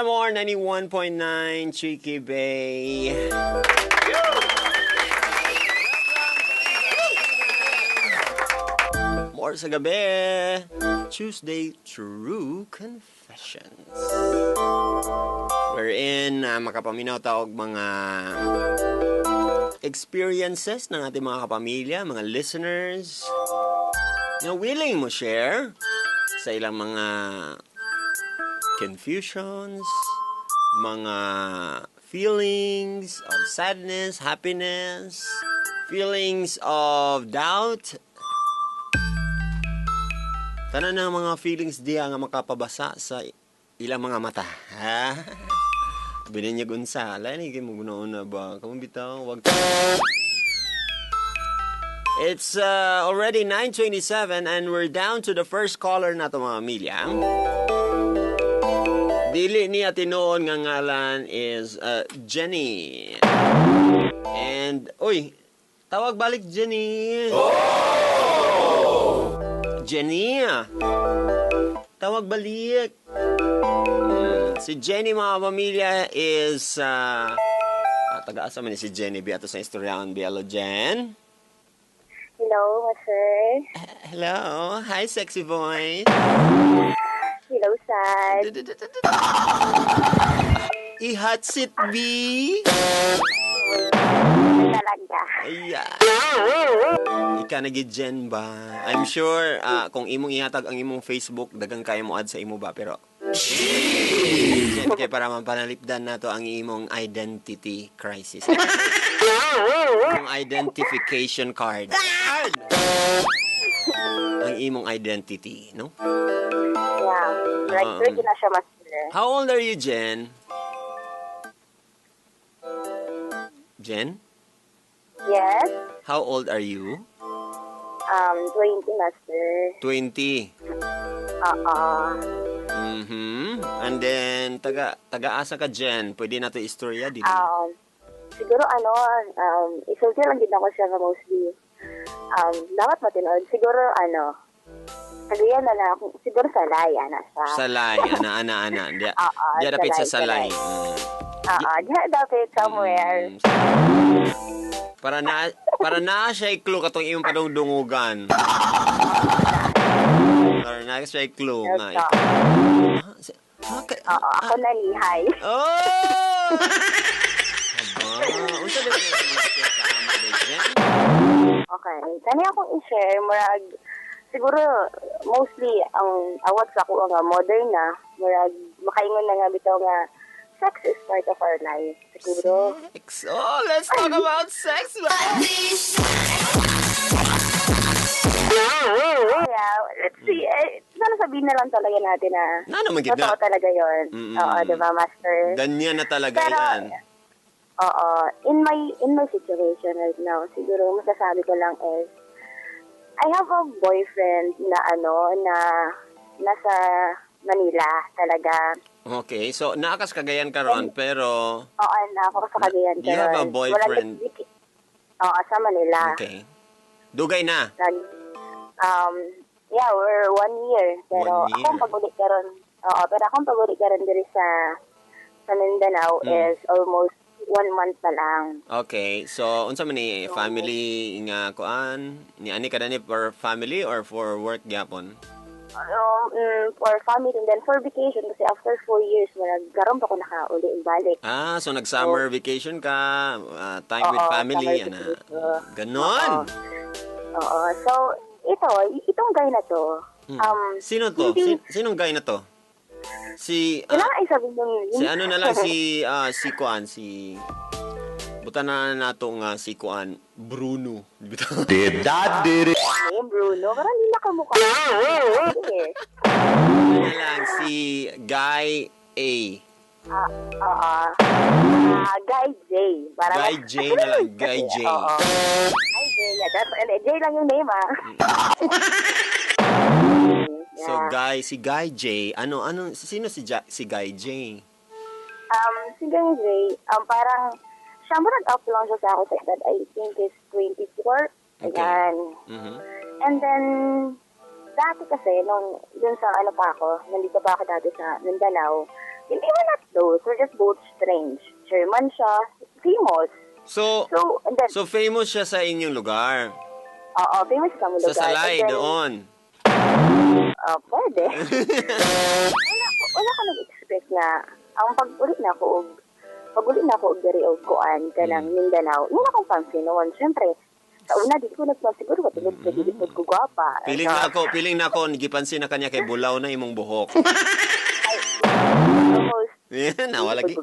Amor 91.9 Cheeky Bay. More sa gabi. Tuesday True Confessions. Wherein makapaminaw taog mga experiences ng ating mga kapamilya, mga listeners na willing mo share sa ilang mga confusions, mga feelings of sadness, happiness, feelings of doubt. Tanan ng mga feelings diya nga makapabasa sa ilang mga mata. Ha? Bininyag unsa. Lani kayo mo guna-una ba? Kamang bitaw, wag ta. It's already 9:27 and we're down to the first caller na to mga milya. Dili niya tinuon nga ngalan is Jenny. And, uy, tawag balik Jenny. Jenny. Tawag balik. Si Jenny mga pamilya is taga-asa man ni si Jenny biato sa istoryahan Bielo Jen. Hello, sir. Hello. Hi, sexy voice. Hello, sad. Ihatsit B. Talaga. Ayan. Ika nag-Jen ba? I'm sure kung imong ihatag ang imong Facebook, dagang kaya mo add sa imo ba? Pero Jen, kaya para mapanalipdan na to ang imong identity crisis. Ang identification card. Ang imong identity, no? Yeah. Like, ready na siya, master. How old are you, Jen? Jen? Yes. How old are you? 20, master. 20. And then, taga-asa ka, Jen. Pwede na ito istorya din. Siguro, isulti lang din ako siya mostly. Dapat matinood. Siguro, kagayan na lang. Siguro salay, siya. Salay, ana. Diya dapit sa salay. Diya dapit somewhere. Para na siya i-clue katong iyong padungdungugan. Para na siya i-clue nga. Ako nalihay. Oh! Unsa ba yung sa ama Jen? Okay. Kani akong i-share, murag, siguro, mostly, ang awat sa ako nga modern na, murag, makaingon na nga bitaw nga, sex is part of our life. Siguro. Sex? Oh, let's talk about sex, man! Yeah, let's see. Sana sabihin na lang talaga natin na totoo talaga yun. Oo, diba, master? Ganyan na talaga yan. Oo. In my situation right now, siguro masasabi ko lang is, I have a boyfriend na na nasa Manila talaga. Okay, so naakas Cagayan ka ron, pero... Oo, naakas sa Cagayan ka ron. You have a boyfriend? Oo, sa Manila. Okay. Dugay na? Yeah, we're 1 year. Pero akong pag-ulit ka ron. Oo, pero akong pag-ulit ka ron diri sa Mindanao is almost 1 month na lang. Okay, so unsa man ni family nga kuan? Ni ani kada ni for family or for work gyapon? For family and then for vacation kasi after 4 years garon pa ko nakauli balik. So nag-summer vacation ka, time with family ana. Ganon. Oo. So itong guy na to. Sino to? Sinong guy na to? Si ano na lang si Kuan si buta na nato nga si Kuan Bruno. Bruno, parang hindi na kamukha. Ano lang si Guy A. Guy J. Guy J na lang, Guy J. Guy J, J lang yung name So si Guy J, sino si Guy J? Si Guy J, parang siya mo nag-up lang siya sa ako sa edad, I think is 24. Okay. Ayan. And then, dati kasi, dun sa pa ako, nandito pa ako dati sa Mindanao, Hindi man not close. We're just both strange. German siya. Famous. So, And then, famous siya sa inyong lugar. oo, famous sa lugar. Sa Salay, And then, doon. Pwede. wala ko nag-expect na ang pag-uli na ako og diri og kuan kanang Mindanao. Wala akong fancy noon. Siyempre, sa una di ko nagpa siguro katulad sa dili ko gwapa. Piling na ako gipansin na kanya kay bulaw na imong buhok. Almost. Yan, wala lagi.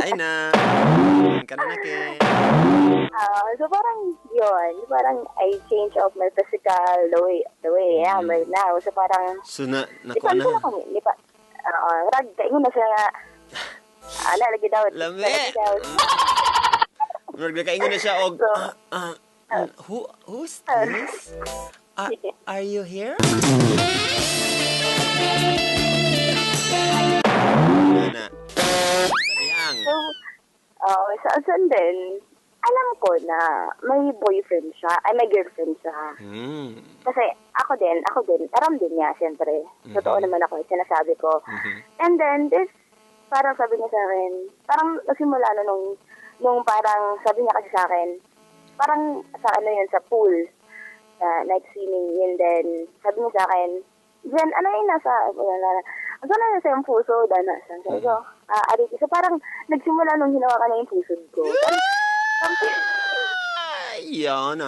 Ay na. Kana na kay. So parang parang I change of my physical the way I am right now. So parang nakuha na. Rag, kaingon na siya nga. Lagi daw. Lami. Kaingon na siya og, who's this? Are you here? Na. So, then, alam ko na may boyfriend siya, may girlfriend siya. Kasi ako din, aram din niya, siyempre. Totoo naman ako, sinasabi ko. And then, parang sabi niya sa akin, parang nagsimula na nung parang sabi niya kasi sa akin, parang sa sa pool, night swimming, and then sabi niya sa akin, Jen, ano yung nasa yung puso, dana siya. So, ariti. So, parang nagsimula nung hinawakan na yung puso ko. Yan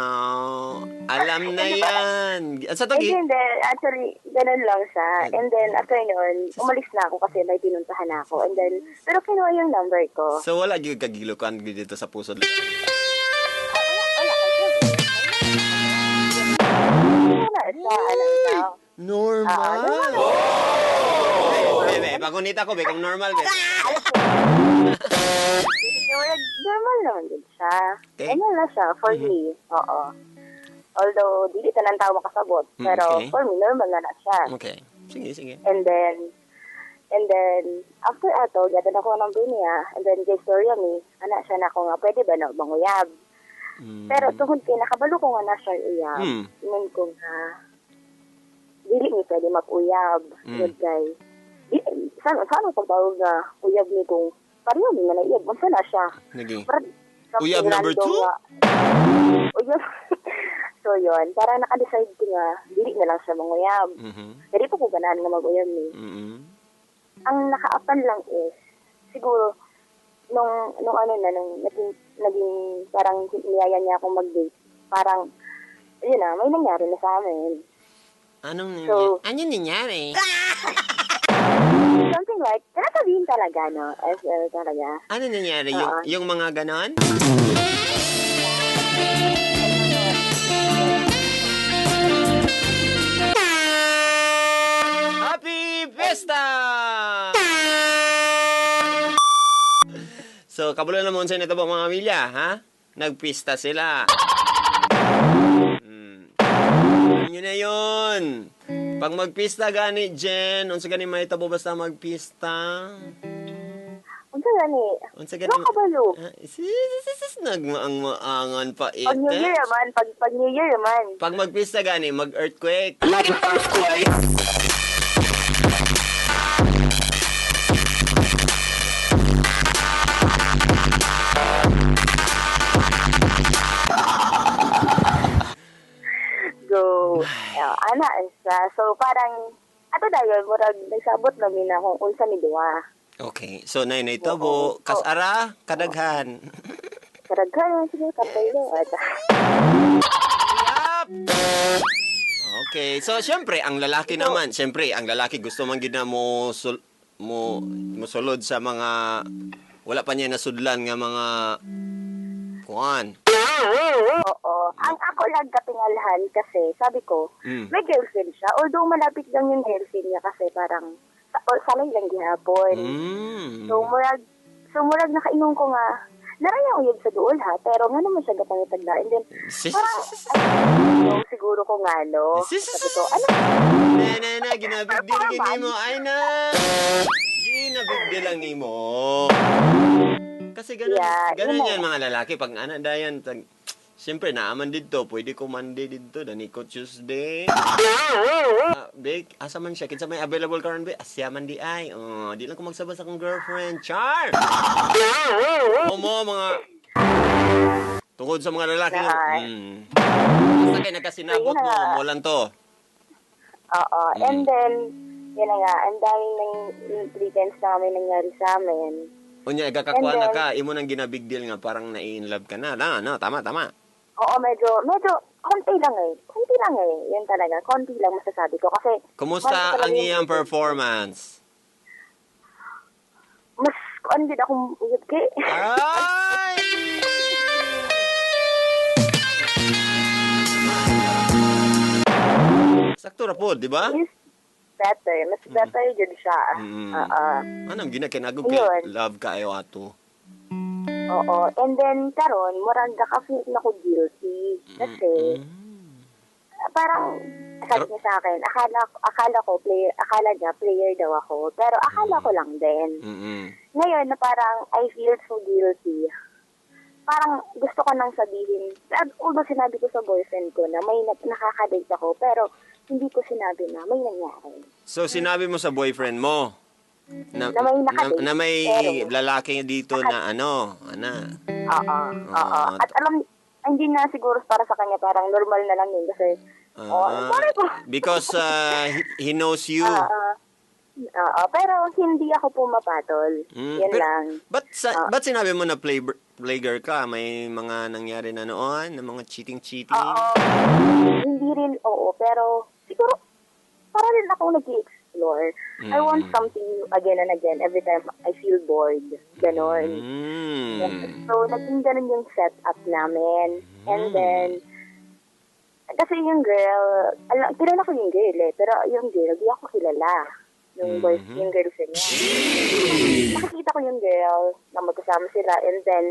alam na yan. Sa tagi? And then, actually, ganun lang siya. And then, after yun, umalis na ako kasi may pinuntahan ako. And then, pero kinuha yung number ko. So, wala yung kagilukan dito sa puso? Wala siya, normal? Pagunita ko, kung normal, normal naman din siya. Ganyan na siya, for me. Oo. Although, dili tanang tao makasabot. Pero, for me, normal na siya. Okay. Sige. And then, after ato, gatan ako ng niya. And then, kay storya mi, anak siya na ako nga, pwede ba na banguyab? Pero, tungkol kay nakabalo ko nga na siya uyab. Tingin ko nga, dili mi pwede mag-uyab. Good guy. Saan pagtawag na uyab ni kung pareho ni nga naiyab. Masa na siya. Uyab number 2? Uyab. So, yun. Parang naka-decide ko nga, dili na lang siya manguyab. Dili po ko ganahan nga mag-uyab ni. Ang nakaapan lang is, siguro, nung naging parang niyaya niya akong mag-date. Parang, yun na, may nangyari na sa amin. Anong nangyari? Something like, sabihin talaga, no? Talaga. Ano nangyari? Yung mga ganon? Happy Fiesta! So, kabulan naman sa nito po mga milya, ha? Nagpista sila. Alam nyo na yun. Pag magpista gani, Jen, unsa gani may tabo basta magpista? Unsa gani? Nakabalo. Nagmaang-maangan pa ite. Pag New Year naman, pag New Year naman. Pag magpista gani, mag-earthquake. Earthquake! So, ana siya. So, parang, ato dayon, murag, nagsabot namin na kung unsa ni Dua. Okay. So, nay tabo, kasara, kadaghan. Kadaghan, sige, kapay daw. Okay. So, syempre, ang lalaki naman, gusto man gid na mo sulod sa mga, wala pa niya nasudlan nga mga, kuan. Oo. Ang ako lang katingalhan kasi, sabi ko, may girlfriend siya. Although malapit lang yung girlfriend niya kasi parang, salay lang gihapon. So, murag nakaingon ko nga, narayang uyab sa duol ha, pero nga naman siya gatangitag na. And then, parang, siguro ko nga, no? Sabi ko, ano? Ginabigdil gini mo. Ay na! Ginabigdil lang ni mo. Kasi ganun yan mga lalaki. Pag dayan, Siyempre, naaman dito. Pwede ko Monday dito. Dani ko Tuesday. Big, asa man siya? Kinsa may available karon be? Asya man di ay. Di lang ko magsabas akong girlfriend. Char! Mo, mga... Tungkol sa mga lalaki. Basta kayo nagkasinabot mo. Mo lang to. Oo. And then, yun na nga, ang daming pretense na kami nangyari sa amin. Unya, gakakuha na ka. Imo nang ginabig deal nga. Parang na-in-love ka na. No, tama. Oo, medyo, konti lang eh. Yun talaga, konti lang masasabi ko. Kasi, kumusta ang iyang performance? Mas, kuan din akong uyot kay. Ay! Sakto ra po, di ba? Mas better yun siya. Anong ginakinagog kay love kayo ato? Oo. And then, karon murag ka-feel na ko guilty. Kasi, parang, sabi niya sa akin, akala niya, player daw ako. Pero akala ko lang din. Ngayon, na parang, I feel so guilty. Parang, gusto ko nang sabihin, although sinabi ko sa boyfriend ko na may nakaka-date ako, pero, hindi ko sinabi na may nangyari. So, sinabi mo sa boyfriend mo? Na may pero, lalaki dito na ano. Oo. At hindi na siguro para sa kanya, parang normal na lang yun kasi, sorry po. Because he knows you. Pero hindi ako pumapatol. Yan lang. Ba't sinabi mo na player ka? May mga nangyari na noon? Na mga cheating? Hindi rin, pero siguro, para rin ako nag-i-explore. I want something new again and again every time I feel bored. Ganon. So, naging ganon yung setup namin. And then, kasi yung girl, kilala ko yung girl pero yung girl, di ako kilala. Yung girlfriend niya. Nakikita ko yung girl na magkasama sila and then,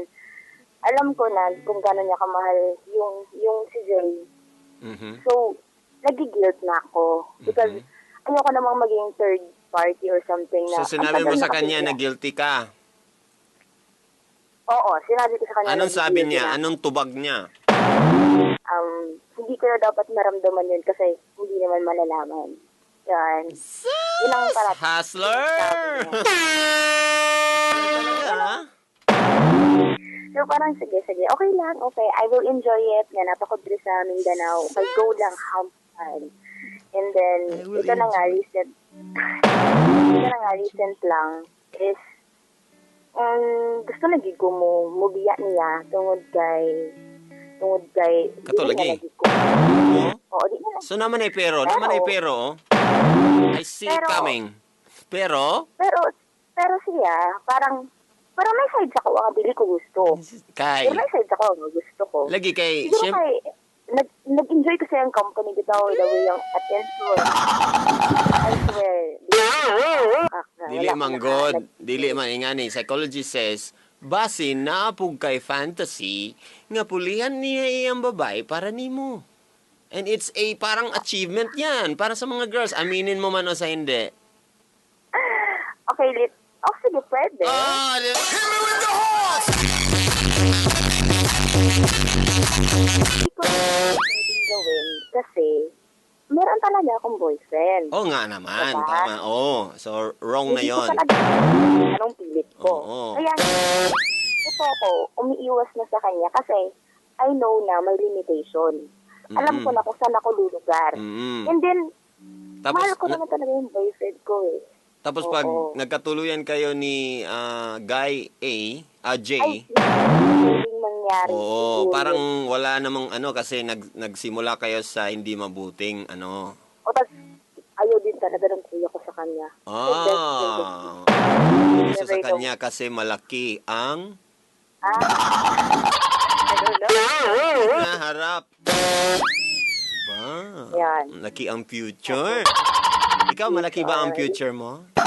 alam ko na kung gano'n niya kamahal yung si Jay. So, nag-guilt na ako. Because, ayoko namang maging third party or something na... So, sinabi mo sa kanya na guilty ka? Oo, sinabi ko sa kanya. Anong sabi niya? Anong tubag niya? Hindi ko na dapat maramdaman yun kasi hindi naman malalaman. Yan. Yun ang parang... Hustler! So, parang sige. Okay lang, okay. I will enjoy it. Nga, napakabili sa Mindanao. Okay, go lang, have fun. And then, ito na nga, recent lang is, gusto lagi ko mo biya niya tungod kay Katulagi? Oo, di na. So, naman ay pero. I see it coming. Pero siya, parang may sides ako ang dili ko gusto. Pero may sides ako ang gusto ko. Lagi kay... Siguro kay, nag-enjoy kasi ang company bitaw the way yung attention. I swear. Dili man good. Dili man ingani. Psychology says, base na pug kay fantasy, nga pulihan niya iyang babae para nimo. And it's a parang achievement yan para sa mga girls. Aminin mo man o sa hindi. Okay, sige, pwede. Hit me with the horse! Hindi ko pwedeng gawin kasi meron talaga akong boyfriend. Oo nga naman. Diba? Tama. So, wrong na yon. Hindi ko talaga anong pilit ko. Kaya, ito ako, umiiwas na sa kanya kasi I know na may limitation. Alam ko na kung saan ako lulugar. And then, mahal ko naman talaga yung boyfriend ko eh. Tapos pag nagkatuluyan kayo ni Guy J. Ay, pwedeng mangyari. Oo, parang wala namang kasi nagsimula kayo sa hindi mabuting O tas, ayaw din talaga ng kuya ko sa kanya. Gusto sa kanya kasi malaki ang... Naharap. Yan. Malaki ang future. Ikaw, malaki ba ang future mo? Yeah,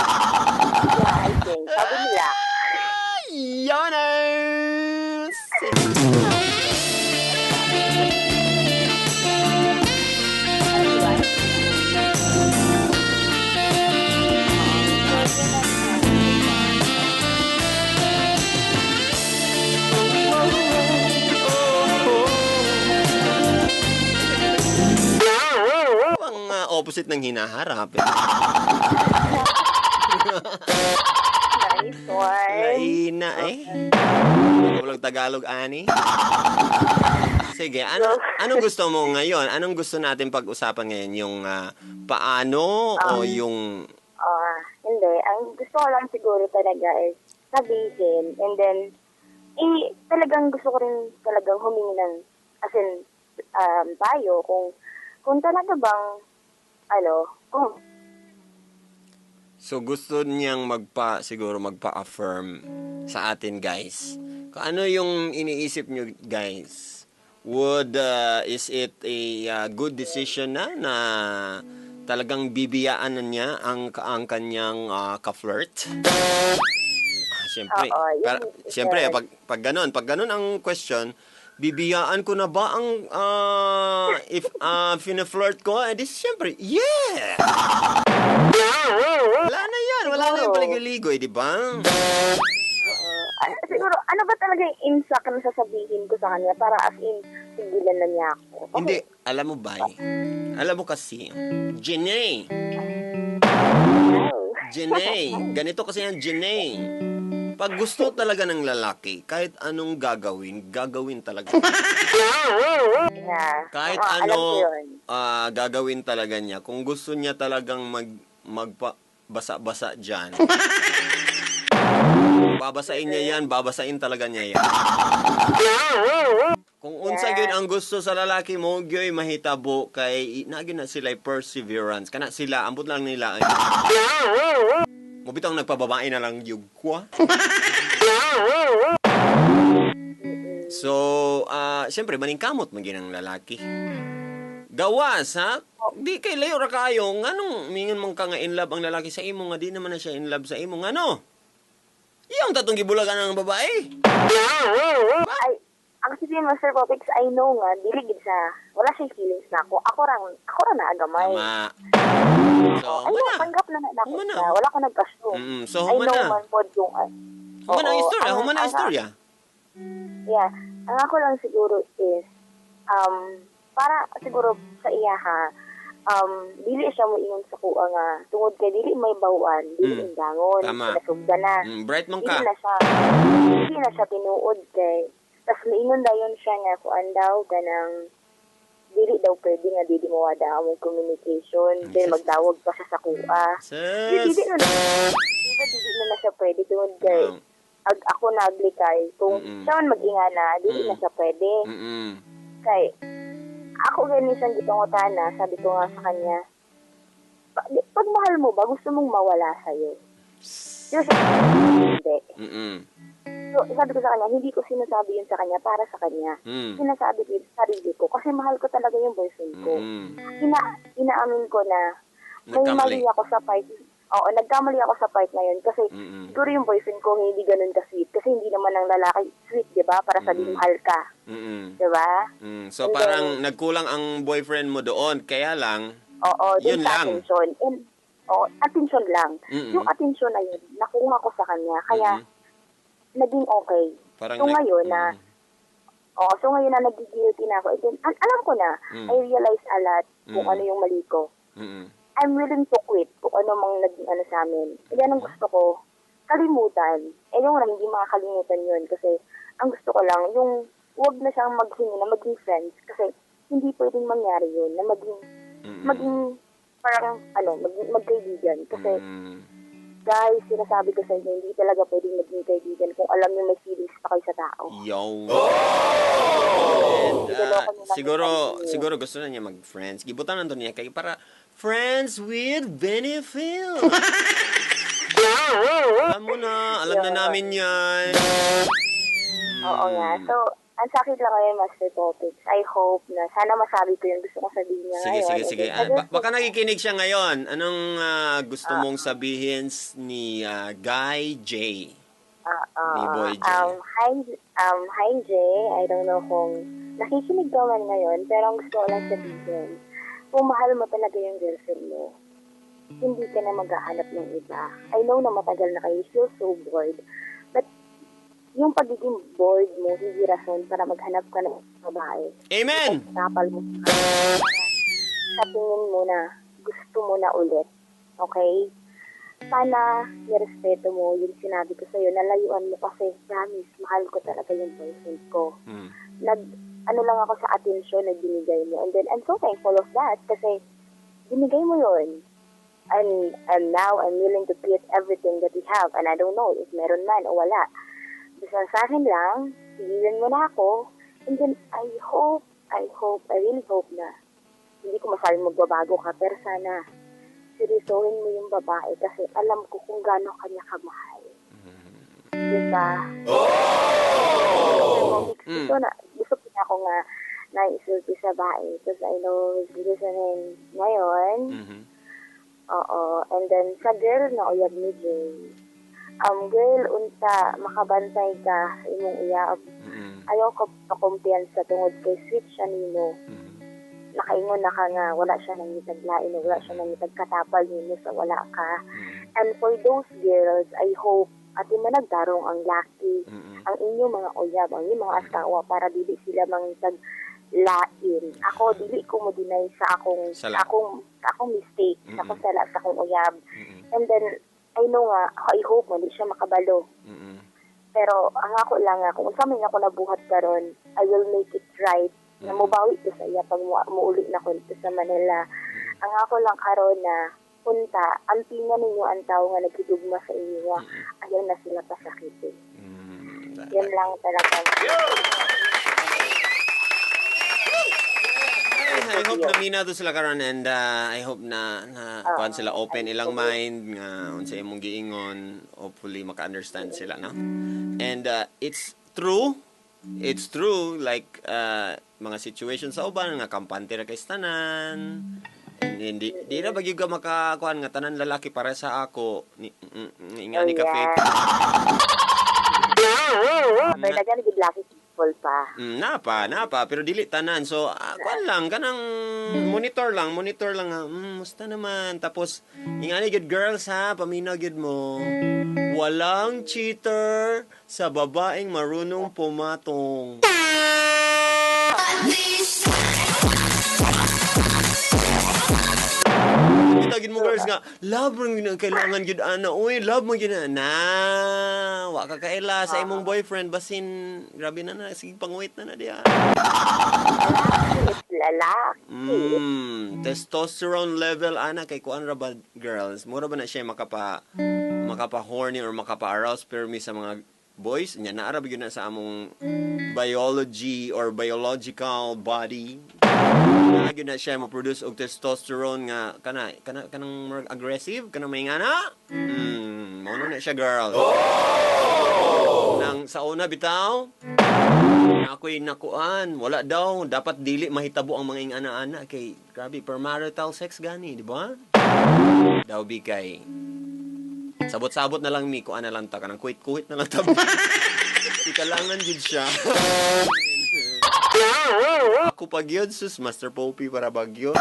I think. Sabi nila. Yonas! opposite ng hinaharap. Nice one. Laina eh. Walang Tagalog, ani. Sige, anong gusto mo ngayon? Anong gusto natin pag-usapan ngayon? Yung paano o yung... Hindi. Ang gusto ko lang siguro talaga is sabihin and then talagang gusto ko rin talagang humingi ng as in payo kung talaga bang kung So gusto niyang siguro magpa-affirm sa atin, guys. Kung ano yung iniisip niyo, guys? Is it a good decision na talagang bibiyaan na niya ang kanyang ka-flirt? Siyempre, siyempre pag ganun ang question, bibiyaan ko na ba ang if fina-flirt ko? Siyempre, yeah! Wala na yung paligoy-ligoy, di ba? Siguro, ano ba talaga yung insak na sasabihin ko sa kanya para as in, sigilan na niya ako? Okay. Hindi, alam mo ba? Alam mo kasi, Janae, ganito kasi ang Janae. Pag gusto talaga ng lalaki, kahit anong gagawin talaga. Yeah. Kahit gagawin talaga niya. Kung gusto niya talagang basa-basa dyan, babasain niya yan, babasain talaga niya yan. Kung unsa gyud ang gusto sa lalaki mo, gyoy mahitabo kay nagyo na sila perseverance. Kana sila ambot lang nila. Mo bitang nagpababae na lang yung kwa. So, siyempre maningkamot man ginang lalaki. Gawas, ha? Di kay layo ra kayo. Nganong mingon man ka nga in love ang lalaki sa imo nga di naman na siya in love sa imo. Ngano? Iyang tatong gibulagan ng babae. Ay, ang sige Master Popics, I know nga, diligid sa, wala siya feelings na ako. Ako ra naagamay. Tama. So, tanggap na ako siya. Wala ko nagkasyo. So, I know man po yung... Human ang istorya. Yeah. Ang ako lang siguro is, para siguro sa iya ha, dili siya mo ingon sa kuha nga, tungod kay dili may bawaan, dili indangon, nasugda na. Bright man ka. Dili na siya tinuod kay, tas maingon dayon siya nga, kuan daw, ganang, dili daw pwede nga, dili mo wada ang communication, then magdawag pa siya sa kuha. Dili na siya pwede, tungod kay, ako naglikay, kung siya man mag-ingana, dili na siya pwede. Kay, ako ganisan gitungutan na, sabi ko nga sa kanya, pag mahal mo ba, gusto mong mawala sa'yo? Hindi. So, sabi ko sa kanya, hindi ko sinasabi yun sa kanya para sa kanya. Sinasabi ko sa sarili ko, kasi mahal ko talaga yung boyfriend ko. Inaamin ko na, may mali ako sa part. Oo, nagkamali ako sa part na yun kasi siguro yung boyfriend ko hindi ganun ka-sweet kasi hindi naman ang lalaki sweet, di ba? Para sabihin mahal ka. Di ba? So, parang nagkulang ang boyfriend mo doon, kaya lang, yun lang. Attention. Attention lang. Yung attention na yun, nakuha ko sa kanya, kaya naging okay. Parang so, ngayon na, nagigilty na ako. And then, alam ko na, I realize a lot kung ano yung mali ko. I'm willing to quit kung ano mang naging ano sa amin. Kaya ang gusto ko, kalimutan. Yung hindi makakalimutan yun. Kasi, ang gusto ko lang, yung huwag na siyang maging friends. Kasi, hindi pwedeng mangyari yun, na maging parang, magkaibigan. Kasi, guys, sinasabi ko sa inyo, hindi talaga pwedeng maging kaibigan kung alam niyo may feelings pa kayo sa tao. Siguro gusto na niya mag-friends. Gibutan na niya kay para friends with benefit. Alam na namin yan. Oo nga. So, ang sakit lang ngayon, Master Topics. I hope na sana masabi ko yung gusto ko sabihin niya ngayon. Sige. Baka nakikinig siya ngayon. Anong gusto mong sabihin ni Guy J? Ni Boy J? Hi Jay. I don't know kung nakikinig ka man ngayon, pero ang gusto ko lang sabihin, kung mahal mo talaga yung girlfriend mo, hindi ka na maghahanap ng iba. I know na matagal na kayo, feel so bored. But, yung pagiging bored mo, hindi rason para maghanap ka ng babae. Amen! Tapal mo. Sa tingin mo na gusto mo na ulit. Okay? Sana nirespeto mo yung sinabi ko sa'yo. Nalayuan mo kasi, promise, mahal ko talaga yung boyfriend ko. Ano lang ako sa atensyon na binigay mo. And then, I'm so thankful of that kasi binigay mo yun. And now, I'm willing to create everything that we have. And I don't know if meron man o wala. Basta sa akin lang, pigilan mo na ako. And then, I really hope na hindi ko masabing magbabago ka. Pero sana, seryosohin mo yung babae kasi alam ko kung gaano kanya kamahal. Diba? Gusto ko na ako nga naisulti sa bae because I know he's listening ngayon. Oo. And then, sa girl na uyab ni Jay, girl, unta, makabantay ka sa imong uyab. Ayaw ko pakumpiyansa tungod kay sweet siya nimo. Nakaingon na ka nga, wala siya nang itaglain, wala siya nang itagkatapal nimo sa wala ka. And for those girls, I hope at yung managdarong ang laki, ang inyong mga uyab, ang inyong mga asawa para dili sila mangitag lain. Ako, dili ko mo dinay sa akong mistake, sa akong sala, sa akong uyab. And then, I know nga, I hope mo, di siya makabalo. Pero, ang ako lang nga, kung saan ako nabuhat karon, I will make it right. Na mubawi ko sa iya pag muuli na ko dito sa Manila. Ang ako lang karon na punta, ampingan ninyo ang tao nga nagkidugma sa inyo. Ayaw na sila pasakitin. Yan lang talaga. I hope na minato sila karon and I hope na kuan sila open ilang mind nga unsa imong giingon, hopefully maka-understand sila, no? And it's true like mga situation sa uban nga kampante ra kay tanan. Hindi na bagyud ka makakuan nga tanan lalaki para sa ako ingani ka fake. Pero nagani gid laki people pa. Napa pero dili tanan. So kuan lang kanang monitor lang nga musta naman tapos ingani gid girls ha paminaw gid mo. Walang cheater sa babaeng marunong pumatong. Tagin mo girls nga, love mo kailangan gid ana. Uy, love mo gid na. Wa ka kaila sa imong boyfriend basin grabe na sige pangwait na diha. Lalaki. Testosterone level ana kay kuan ra ba girls. Mura ba na siya makapa horny or makapa-arouse permi sa mga boys nya naara ba gyud na sa among biology or biological body. Gyud na siya mo produce og testosterone nga kanang aggressive kanang may ngana. Mao na siya girl. Nang sa una bitaw ako'y nakuan wala daw dapat dili mahitabo ang mga ingana-ana kay grabe premarital sex gani di ba? Daw bi kay sabot-sabot na lang mi kuan na lang ta kanang kuit-kuit na lang ta. Ikalangan gid siya. Ako pag yun, sus, Master Poppy para bagyo.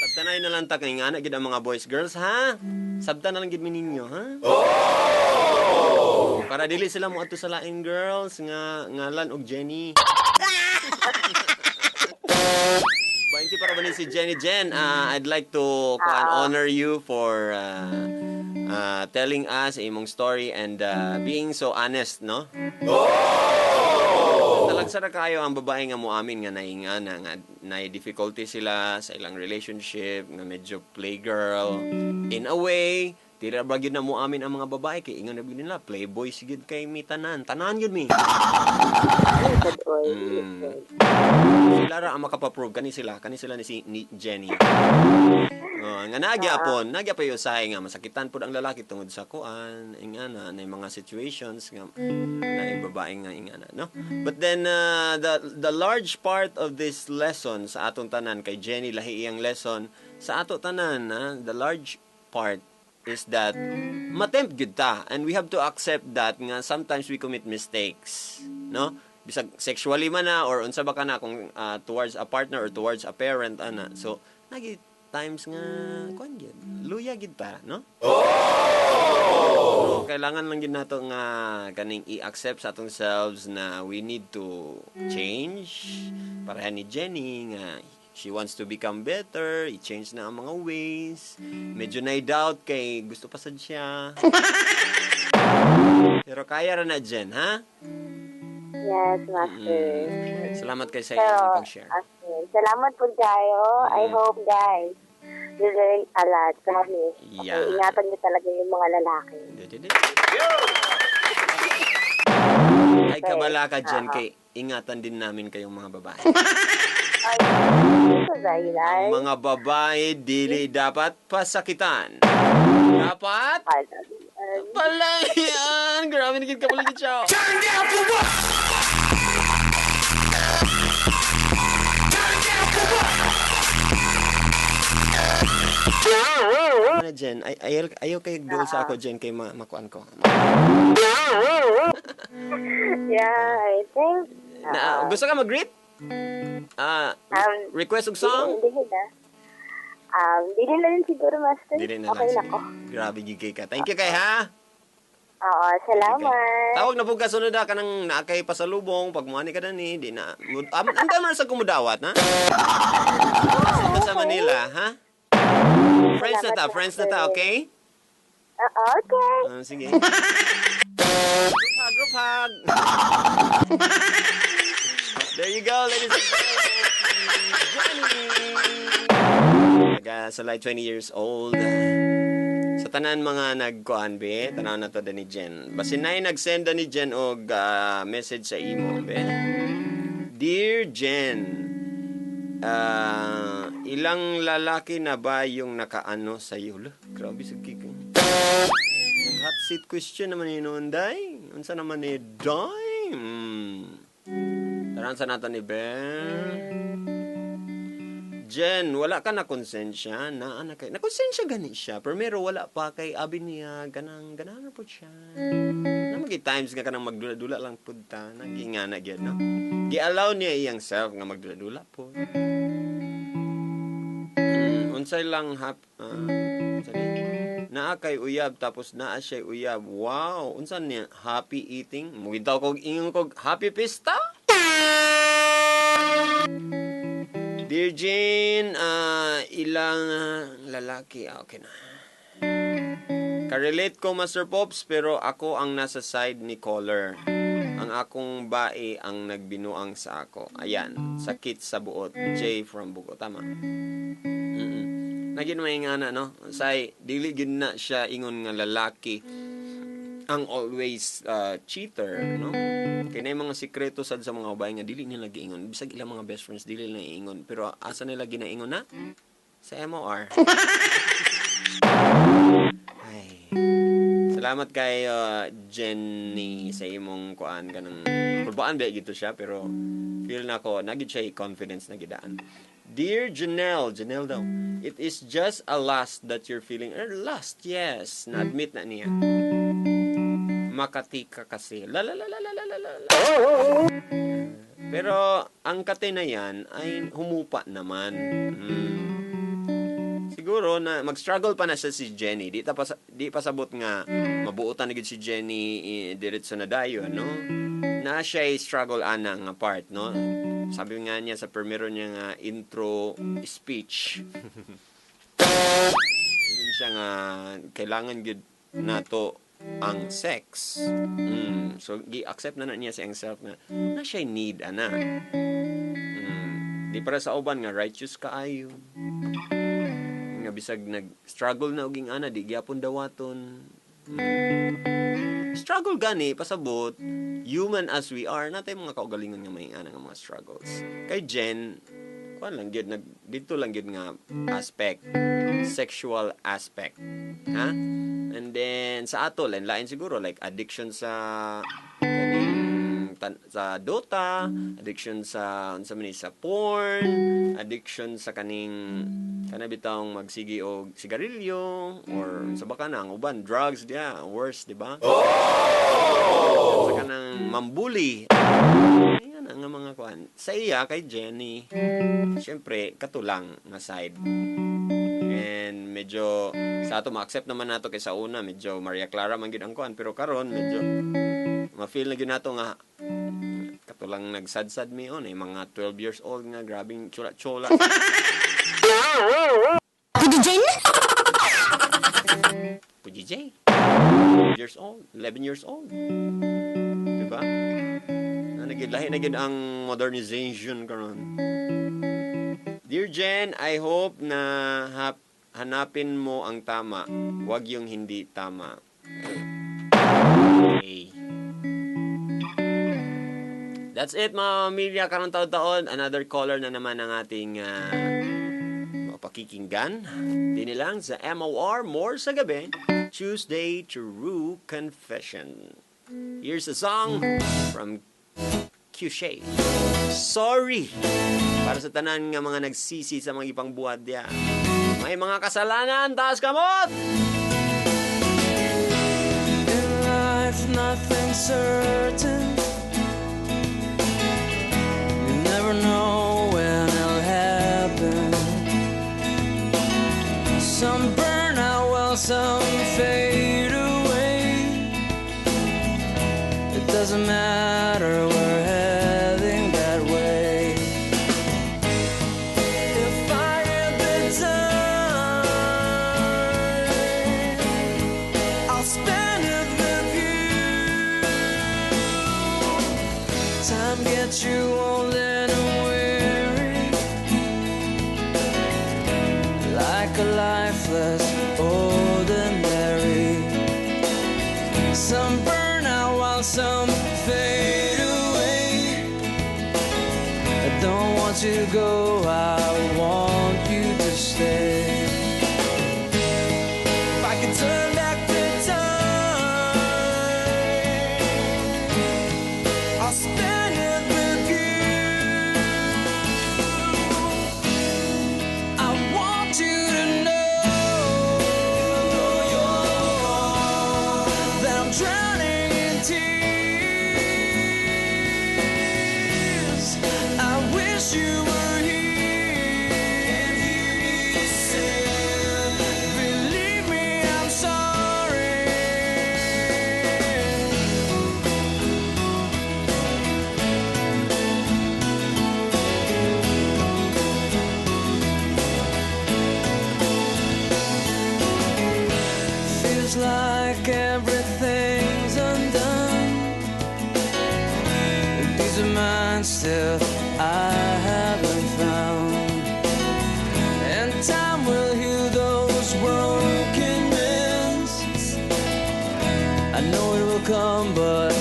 Sabtanay na lang ta kay nga gid ang mga boys, girls, ha? Sabtan na lang gid mi ninyo, ha? Para dili sila mo ato sa lain girls nga ngalan og Jenny. Bainti para ba ni si Jenny Jen? I'd like to honor you for telling us imong story and being so honest, no? Talagsara kayo ang babae nga moamin nga naingana nga nay difficulty sila sa ilang relationship nga medyo playgirl in a way tira ba gyud na moamin ang mga babae kay ingon na gyud nila playboy sigid kay mi tanan yun mi. Sila ra ang makapaprove kani sila ni Jenny. Nga nagyapon yo say nga masakitan pud ang lalaki tungod sa kuan ingana nay mga situations nga nay babae nga ingana, no? But then the large part of this lesson sa atong tanan kay Jenny lahi iyang lesson sa ato tanan, the large part is that matempt gyud ta and we have to accept that nga sometimes we commit mistakes, no? Bisag sexually man na or unsa ba kana kung towards a partner or towards a parent ana. So nagi times nga kuan gyud luya gid ta, no? So, kailangan lang gid nato nga kaning i-accept sa atong selves na we need to change para ni Jenny nga she wants to become better, i-change na ang mga ways. Medyo na-doubt kay gusto pa sad siya. Pero kaya ra na Jen, ha? Yes, Master. Salamat kay sa So, iyong pag-share. okay. Salamat po kayo. I hope, guys, you learn a lot. Promise. Okay, Yeah. ingatan niyo talaga yung mga lalaki. Ay, kabala ka dyan, kay ingatan din namin kayong mga babae. Ay, ito dahil ay. Ang mga babae, dili dapat pasakitan. Dapat palayan. Grabe na ka pala siya. Turn down for what? Turn down for what? Ano, Jen? Ayaw kayo doon sa ako, Jen, kay makuan ko. Yeah, I think. Gusto ka mag-greet? Request og song? Hindi na. Hindi na rin siguro, Master. Dili na Okay lang. na ko. Grabe, gigay ka. Thank you kay, ha? Oo, salamat. Tawag na po ka sunod ka ng naakay pasalubong. Pag muani ka na ni, di na. Ang dami sa kumudawat, ha? Sa Manila, ha? Friends na ta, okay? Okay. Sige. Group hug. There you go, ladies and gentlemen. Jenny. Sa like 20 years old. Sa tanan mga nagkuan be, tanaw na to da ni Jen. Basin na nag-send ni Jen og message sa imo be. Dear Jen, ilang lalaki na ba yung nakaano sa iyo? Grabe sa kikang. Hot seat question naman ni Nonday. Unsa naman ni Day? Taran sa nato ni Ben. Jen, wala ka na konsensya na anak kay. Na konsensya gani siya, pero wala pa kay abi niya ganang po siya. Na magi times nga kanang magdula-dula lang pud ta, nagingana gyud no. Gi-allow niya iyang self nga magdula-dula po. Unsay lang naa kay uyab tapos naa siya uyab. Wow, unsa niya happy eating? Mugitaw kog ingon kog happy pista? Dear Jane, ilang lalaki, okay na. Ka-relate ko, Master Pops, pero ako ang nasa side ni caller. Ang akong bae ang nagbinuang sa ako. Ayan, sakit sa buot. J from Bugo, tama. Naging may nga na, no? Say, dili gid na siya ingon nga lalaki ang always cheater, no? Kaya na yung mga sikreto sad sa mga babae nga dili nila giingon. Bisag ilang mga best friends dili nila iingon, pero asa nila ginaingon na? Sa MOR. Ay. Salamat kay Jenny sa imong kuan kanang purbaan ba gito siya, pero feel na ko nagid siya confidence na gidaan. Dear Janelle daw, it is just a lust that you're feeling. Lust, yes. Na-admit na niya. Makati ka kasi. Pero ang kate na yan ay humupa naman. Siguro na mag-struggle pa na siya si Jenny. Di pa sabot nga mabuutan na si Jenny diretso na dayo, no? Na siya struggle ana nga part, no? Sabi nga niya sa primero niya nga intro speech. Yun siya nga kailangan gid nato ang sex. So gi-accept na niya sa himself na siya need ana. Di para sa uban nga righteous kaayo. Nga bisag nag-struggle na oging ana di gyapon dawaton. Struggle gani pasabot human as we are natay mga kaugalingon nga may ana nga mga struggles. Kay Jen kuan lang gyud dito lang gyud nga aspect, sexual aspect. Ha? And then sa ato lain siguro like addiction sa sa Dota, addiction sa unsa man sa porn, addiction sa kaning bitawng magsigi og sigarilyo or sa baka na ang uban drugs dia worse, di ba? Sa kanang mambuli. Ayan ang mga kuan. Sa iya kay Jenny, syempre katulang nga side. And medyo sa ato ma-accept naman nato kay sa una medyo Maria Clara man gid ang kuan, pero karon medyo ma-feel na gyud nato nga Sakto lang nagsadsad mi on eh. Mga 12 years old nga. Grabing chola-chola. Puji J. 12 years old. 11 years old. Diba? Lahi na gid ang modernization karon. Dear Jen, I hope na hanapin mo ang tama. Huwag yung hindi tama. Okay. That's it mga pamilya karong taon-taon. Another caller na naman ang ating pakikinggan. Dini lang sa MOR More sa Gabi, Tuesday True Confession. Here's a song from Q-Shay. Sorry para sa tanan nga mga nagsisi sa mga ipang buhat diya. May mga kasalanan, taas kamot! In life, nothing's certain. You never know when it'll happen. Some burn out while some fade away. It doesn't matter, we're heading that way. If I had the time, I'll spend it with you. Time gets you old and weary, like a lifeless ordinary. Some burn out while some fade away. I don't want you to go, I want you to stay. If I could turn back the time, I'll spend it with you. I want you to know that I'm drowning in tears. I wish you were here. Believe me, I'm sorry. Feels like everything's undone. Peace of mind still I haven't found. And time will heal those broken ends. I know it will come, but